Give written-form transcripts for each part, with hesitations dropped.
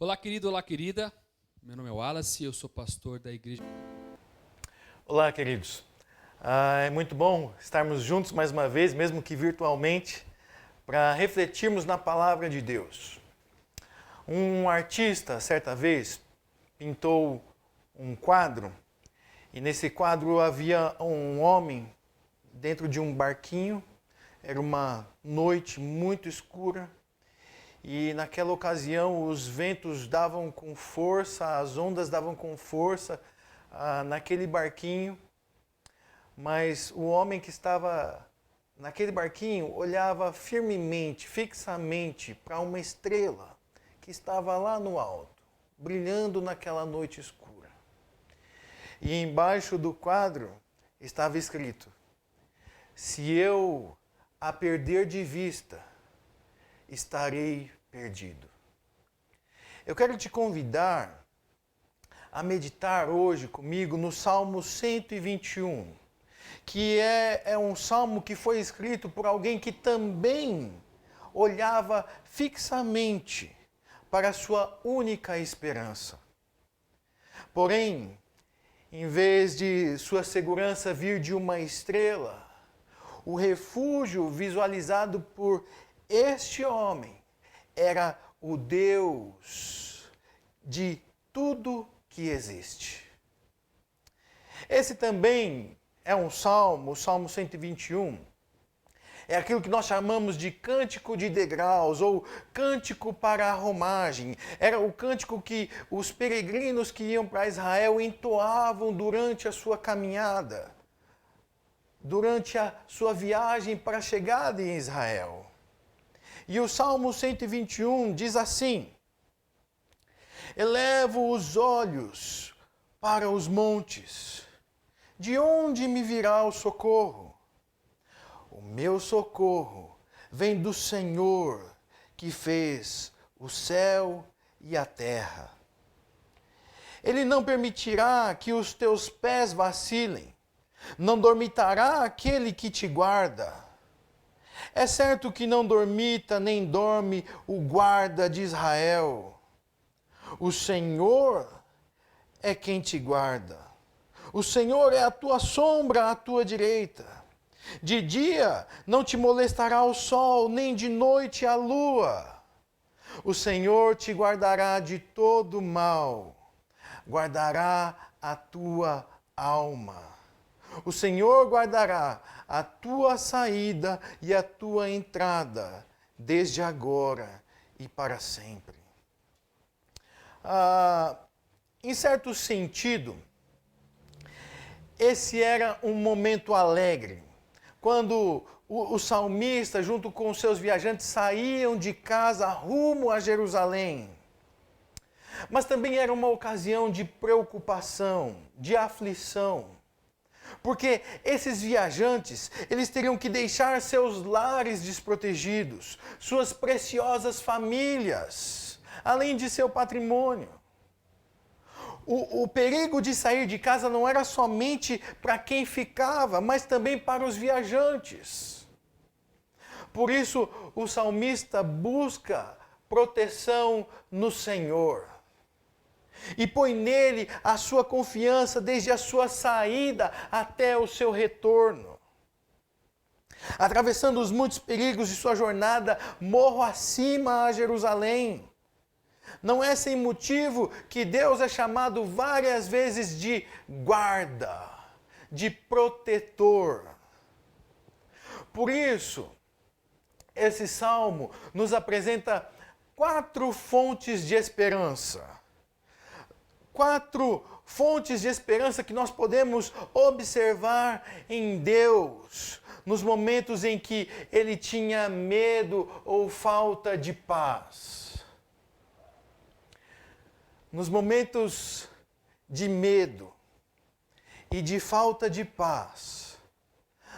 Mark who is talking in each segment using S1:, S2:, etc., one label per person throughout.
S1: Olá, querido, olá, querida. Meu nome é Wallace, eu sou pastor da igreja.
S2: Olá, queridos. É muito bom estarmos juntos mais uma vez, mesmo que virtualmente, para refletirmos na palavra de Deus. Um artista, certa vez, pintou um quadro e nesse quadro havia um homem dentro de um barquinho. Era uma noite muito escura e naquela ocasião os ventos davam com força, as ondas davam com força naquele barquinho. Mas o homem que estava naquele barquinho olhava firmemente, fixamente para uma estrela que estava lá no alto, brilhando naquela noite escura. E embaixo do quadro estava escrito: se eu a perder de vista, estarei perdido. Eu quero te convidar a meditar hoje comigo no Salmo 121, que é um salmo que foi escrito por alguém que também olhava fixamente para a sua única esperança. Porém, em vez de sua segurança vir de uma estrela, o refúgio visualizado por este homem era o Deus de tudo que existe. Esse também é um salmo, o Salmo 121. É aquilo que nós chamamos de cântico de degraus ou cântico para a romagem. Era o cântico que os peregrinos que iam para Israel entoavam durante a sua caminhada, durante a sua viagem para a chegada em Israel. E o Salmo 121 diz assim: elevo os olhos para os montes. De onde me virá o socorro? O meu socorro vem do Senhor, que fez o céu e a terra. Ele não permitirá que os teus pés vacilem, não dormitará aquele que te guarda. É certo que não dormita nem dorme o guarda de Israel. O Senhor é quem te guarda. O Senhor é a tua sombra à tua direita. De dia não te molestará o sol, nem de noite a lua. O Senhor te guardará de todo mal, guardará a tua alma. O Senhor guardará a tua saída e a tua entrada, desde agora e para sempre. Em certo sentido, esse era um momento alegre, quando o salmista, junto com os seus viajantes, saíam de casa rumo a Jerusalém. Mas também era uma ocasião de preocupação, de aflição, porque esses viajantes, eles teriam que deixar seus lares desprotegidos, suas preciosas famílias, além de seu patrimônio. O perigo de sair de casa não era somente para quem ficava, mas também para os viajantes. Por isso, o salmista busca proteção no Senhor e põe nele a sua confiança desde a sua saída até o seu retorno. Atravessando os muitos perigos de sua jornada, morro acima a Jerusalém. Não é sem motivo que Deus é chamado várias vezes de guarda, de protetor. Por isso, esse salmo nos apresenta 4 fontes de esperança. 4 fontes de esperança que nós podemos observar em Deus, nos momentos em que ele tinha medo ou falta de paz. Nos momentos de medo e de falta de paz,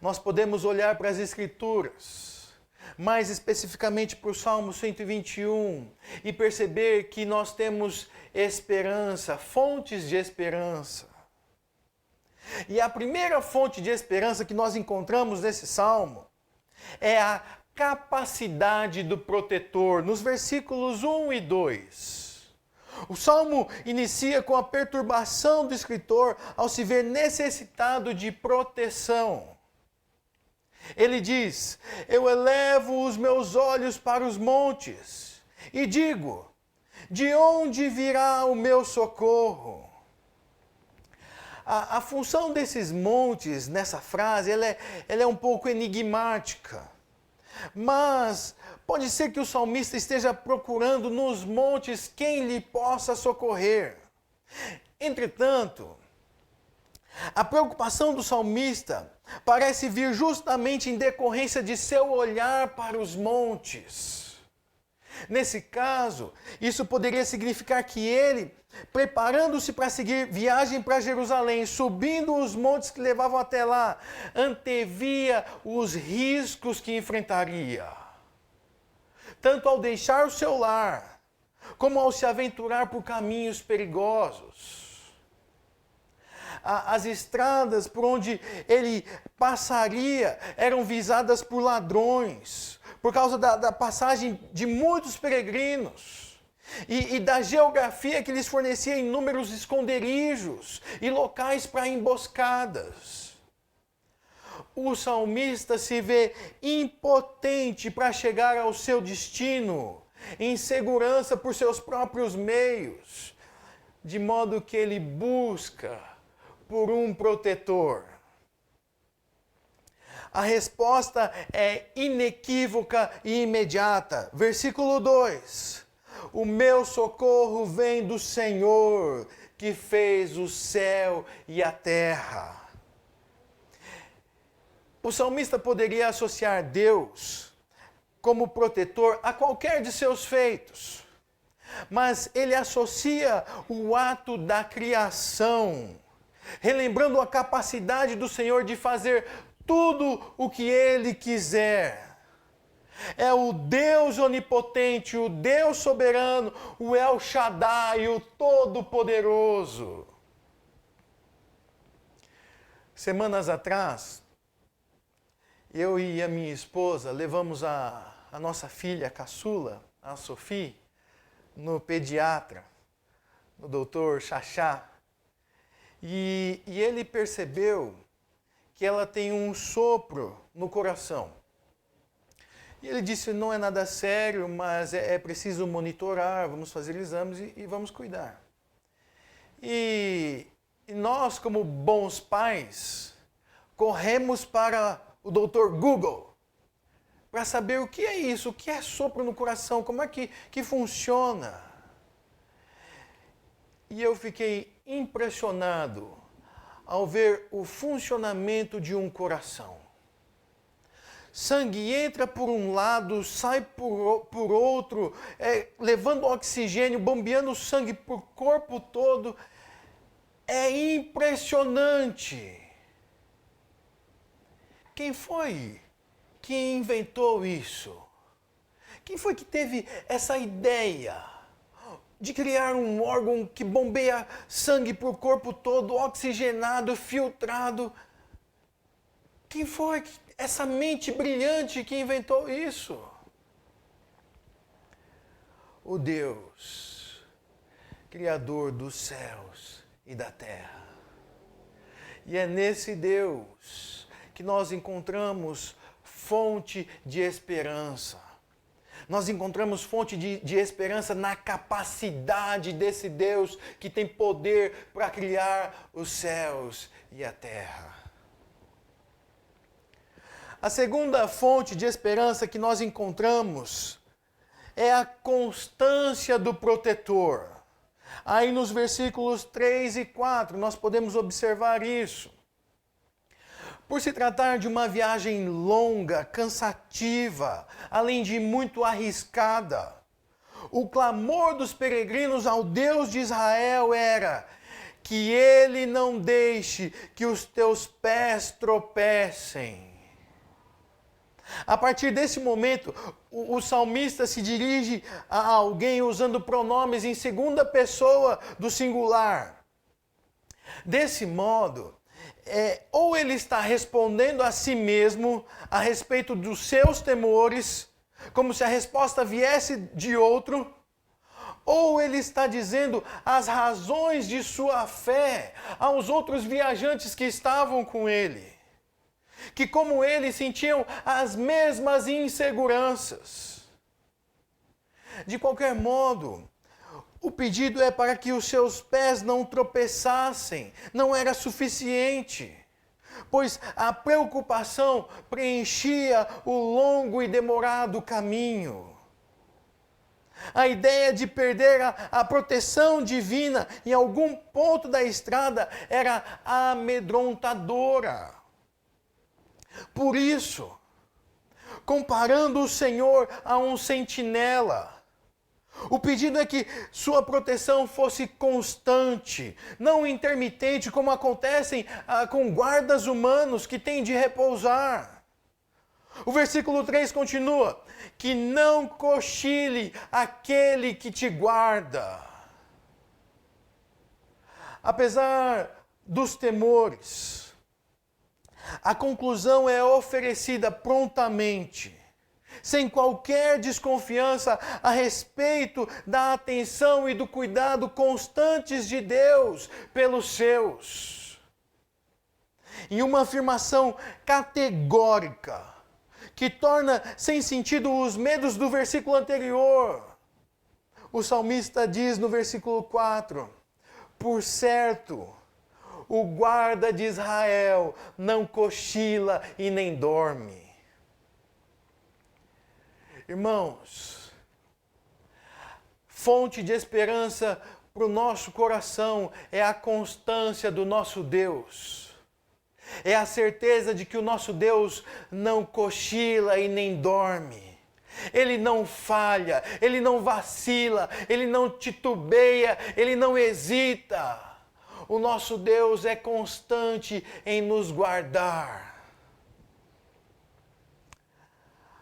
S2: nós podemos olhar para as Escrituras, mais especificamente para o Salmo 121, e perceber que nós temos esperança, fontes de esperança. E a primeira fonte de esperança que nós encontramos nesse Salmo é a capacidade do protetor, nos versículos 1 e 2. O salmo inicia com a perturbação do escritor ao se ver necessitado de proteção. Ele diz: eu elevo os meus olhos para os montes e digo: de onde virá o meu socorro? A função desses montes nessa frase ela é um pouco enigmática. Mas pode ser que o salmista esteja procurando nos montes quem lhe possa socorrer. Entretanto, a preocupação do salmista parece vir justamente em decorrência de seu olhar para os montes. Nesse caso, isso poderia significar que ele, preparando-se para seguir viagem para Jerusalém, subindo os montes que levavam até lá, antevia os riscos que enfrentaria. Tanto ao deixar o seu lar, como ao se aventurar por caminhos perigosos. As estradas por onde ele passaria eram visadas por ladrões, por causa da passagem de muitos peregrinos e da geografia que lhes fornecia inúmeros esconderijos e locais para emboscadas. O salmista se vê impotente para chegar ao seu destino, em segurança por seus próprios meios, de modo que ele busca por um protetor. A resposta é inequívoca e imediata. Versículo 2. O meu socorro vem do Senhor, que fez o céu e a terra. O salmista poderia associar Deus como protetor a qualquer de seus feitos. Mas ele associa o ato da criação, relembrando a capacidade do Senhor de fazer tudo o que Ele quiser. É o Deus onipotente, o Deus soberano, o El Shaddai, o Todo-Poderoso. Semanas atrás, eu e a minha esposa levamos a nossa filha, a caçula, a Sophie, no pediatra, no doutor Chachá. E ele percebeu que ela tem um sopro no coração. E ele disse, não é nada sério, mas é preciso monitorar, vamos fazer exames e vamos cuidar. E nós, como bons pais, corremos para o Dr. Google para saber o que é isso, o que é sopro no coração, como é que funciona. E eu fiquei impressionado ao ver o funcionamento de um coração. Sangue entra por um lado, sai por outro, levando oxigênio, bombeando sangue por corpo todo. É impressionante. Quem foi que inventou isso? Quem foi que teve essa ideia de criar um órgão que bombeia sangue para o corpo todo, oxigenado, filtrado? Quem foi essa mente brilhante que inventou isso? O Deus, Criador dos céus e da terra. E é nesse Deus que nós encontramos fonte de esperança. Nós encontramos fonte de esperança na capacidade desse Deus que tem poder para criar os céus e a terra. A segunda fonte de esperança que nós encontramos é a constância do protetor. Aí nos versículos 3 e 4 nós podemos observar isso. Por se tratar de uma viagem longa, cansativa, além de muito arriscada, o clamor dos peregrinos ao Deus de Israel era que Ele não deixe que os teus pés tropecem. A partir desse momento, o salmista se dirige a alguém usando pronomes em segunda pessoa do singular. Desse modo, ou ele está respondendo a si mesmo a respeito dos seus temores, como se a resposta viesse de outro, Ou ele está dizendo as razões de sua fé aos outros viajantes que estavam com ele, que como ele sentiam as mesmas inseguranças. De qualquer modo, o pedido é para que os seus pés não tropeçassem, não era suficiente, pois a preocupação preenchia o longo e demorado caminho. A ideia de perder a proteção divina em algum ponto da estrada era amedrontadora. Por isso, comparando o Senhor a um sentinela, o pedido é que sua proteção fosse constante, não intermitente, como acontece com guardas humanos que têm de repousar. O versículo 3 continua: que não cochile aquele que te guarda. Apesar dos temores, a conclusão é oferecida prontamente, sem qualquer desconfiança a respeito da atenção e do cuidado constantes de Deus pelos seus. Em uma afirmação categórica, que torna sem sentido os medos do versículo anterior. O salmista diz no versículo 4: por certo, o guarda de Israel não cochila e nem dorme. Irmãos, fonte de esperança para o nosso coração é a constância do nosso Deus. É a certeza de que o nosso Deus não cochila e nem dorme. Ele não falha, Ele não vacila, Ele não titubeia, Ele não hesita. O nosso Deus é constante em nos guardar.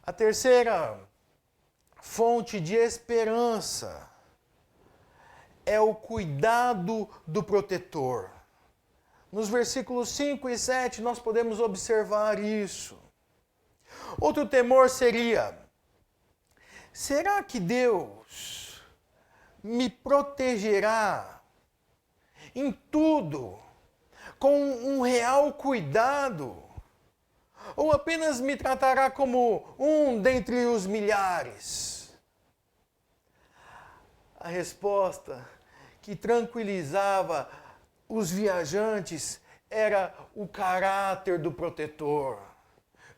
S2: A terceira fonte de esperança é o cuidado do protetor. Nos versículos 5 e 7 nós podemos observar isso. Outro temor seria: será que Deus me protegerá em tudo, com um real cuidado? Ou apenas me tratará como um dentre os milhares? A resposta que tranquilizava os viajantes era o caráter do protetor.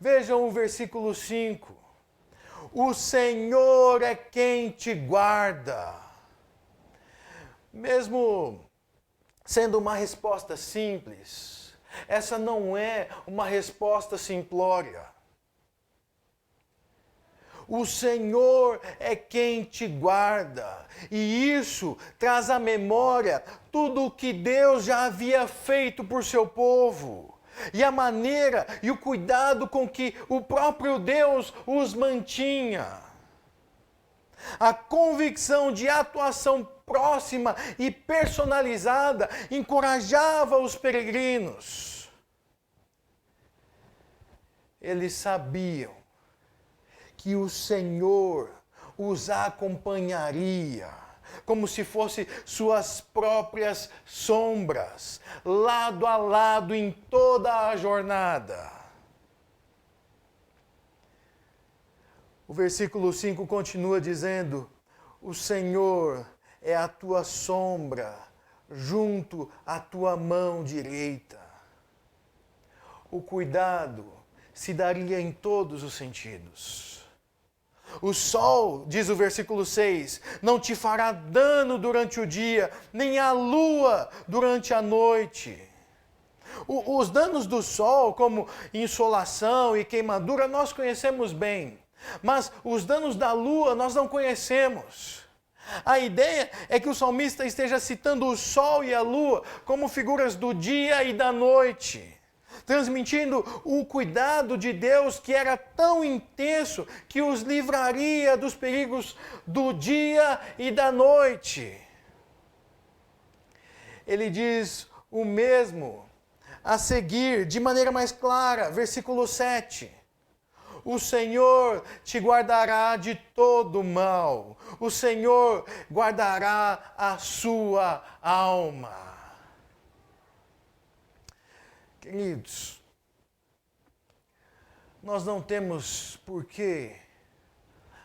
S2: Vejam o versículo 5. O Senhor é quem te guarda. Mesmo sendo uma resposta simples, essa não é uma resposta simplória. O Senhor é quem te guarda. E isso traz à memória tudo o que Deus já havia feito por seu povo. E a maneira e o cuidado com que o próprio Deus os mantinha. A convicção de atuação próxima e personalizada encorajava os peregrinos. Eles sabiam que o Senhor os acompanharia, como se fossem suas próprias sombras, lado a lado em toda a jornada. O versículo 5 continua dizendo: o Senhor é a tua sombra junto à tua mão direita. O cuidado se daria em todos os sentidos. O sol, diz o versículo 6, não te fará dano durante o dia, nem a lua durante a noite. Os danos do sol, como insolação e queimadura, nós conhecemos bem. Mas os danos da lua nós não conhecemos. A ideia é que o salmista esteja citando o sol e a lua como figuras do dia e da noite, transmitindo o cuidado de Deus que era tão intenso que os livraria dos perigos do dia e da noite. Ele diz o mesmo a seguir, de maneira mais clara, versículo 7. o Senhor te guardará de todo mal. O Senhor guardará a sua alma. Queridos, nós não temos por que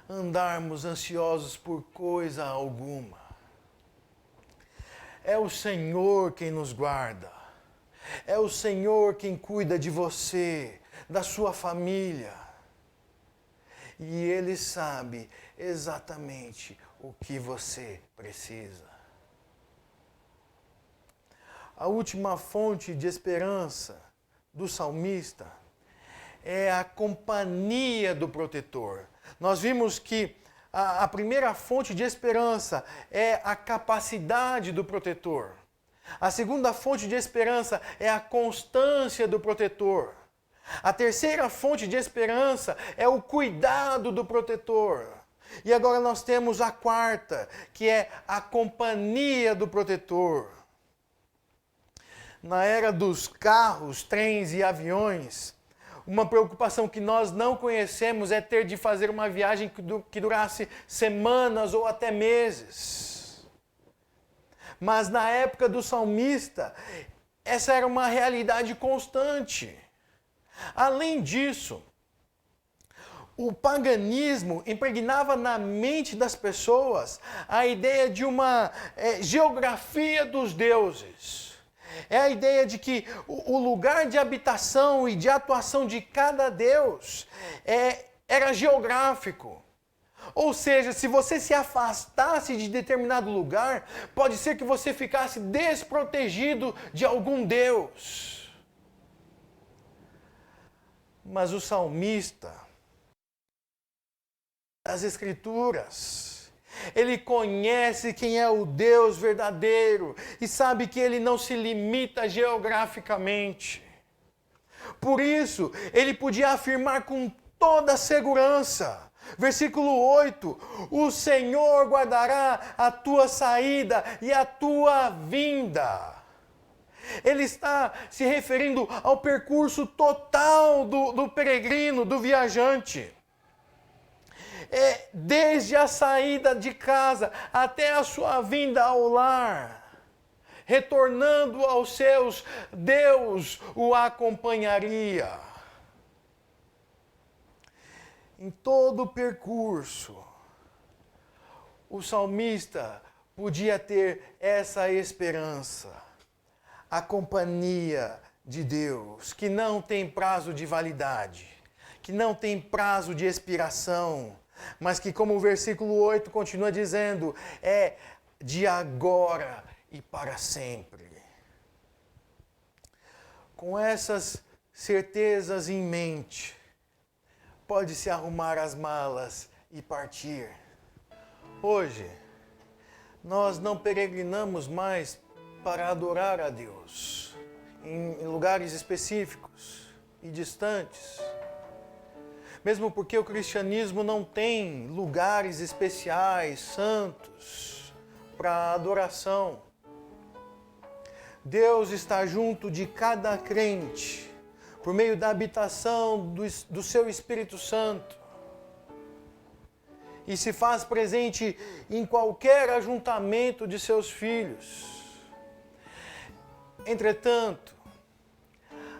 S2: andarmos ansiosos por coisa alguma. É o Senhor quem nos guarda. É o Senhor quem cuida de você, da sua família. E Ele sabe exatamente o que você precisa. A última fonte de esperança do salmista é a companhia do protetor. Nós vimos que a primeira fonte de esperança é a capacidade do protetor. A segunda fonte de esperança é a constância do protetor. A terceira fonte de esperança é o cuidado do protetor. E agora nós temos a quarta, que é a companhia do protetor. Na era dos carros, trens e aviões, uma preocupação que nós não conhecemos é ter de fazer uma viagem que durasse semanas ou até meses. Mas na época do salmista, essa era uma realidade constante. Além disso, o paganismo impregnava na mente das pessoas a ideia de uma geografia dos deuses. É a ideia de que o lugar de habitação e de atuação de cada deus era geográfico. Ou seja, se você se afastasse de determinado lugar, pode ser que você ficasse desprotegido de algum deus. Mas o salmista, das Escrituras, ele conhece quem é o Deus verdadeiro e sabe que ele não se limita geograficamente. Por isso, ele podia afirmar com toda segurança. Versículo 8: o Senhor guardará a tua saída e a tua vinda. Ele está se referindo ao percurso total do peregrino, do viajante. Desde a saída de casa até a sua vinda ao lar, retornando aos seus, Deus o acompanharia. Em todo o percurso, o salmista podia ter essa esperança, a companhia de Deus, que não tem prazo de validade, que não tem prazo de expiração, mas que, como o versículo 8 continua dizendo, é de agora e para sempre. Com essas certezas em mente, pode-se arrumar as malas e partir. Hoje, nós não peregrinamos mais para adorar a Deus em lugares específicos e distantes. Mesmo porque o cristianismo não tem lugares especiais, santos, para adoração. Deus está junto de cada crente, por meio da habitação do seu Espírito Santo. E se faz presente em qualquer ajuntamento de seus filhos. Entretanto,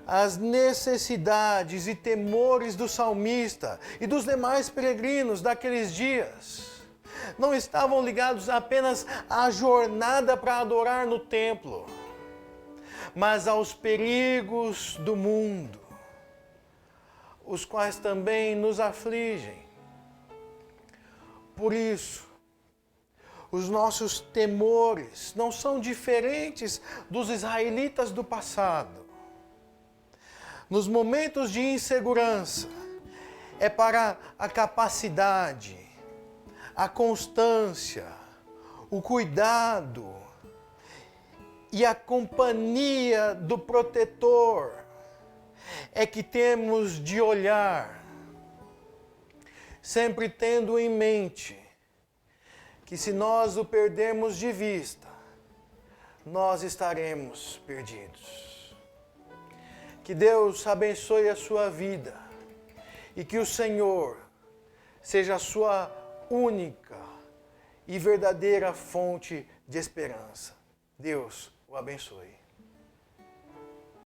S2: as necessidades e temores do salmista e dos demais peregrinos daqueles dias não estavam ligados apenas à jornada para adorar no templo, mas aos perigos do mundo, os quais também nos afligem. Por isso, os nossos temores não são diferentes dos israelitas do passado. Nos momentos de insegurança, é para a capacidade, a constância, o cuidado e a companhia do protetor é que temos de olhar, sempre tendo em mente que se nós o perdermos de vista, nós estaremos perdidos. Que Deus abençoe a sua vida e que o Senhor seja a sua única e verdadeira fonte de esperança. Deus o abençoe.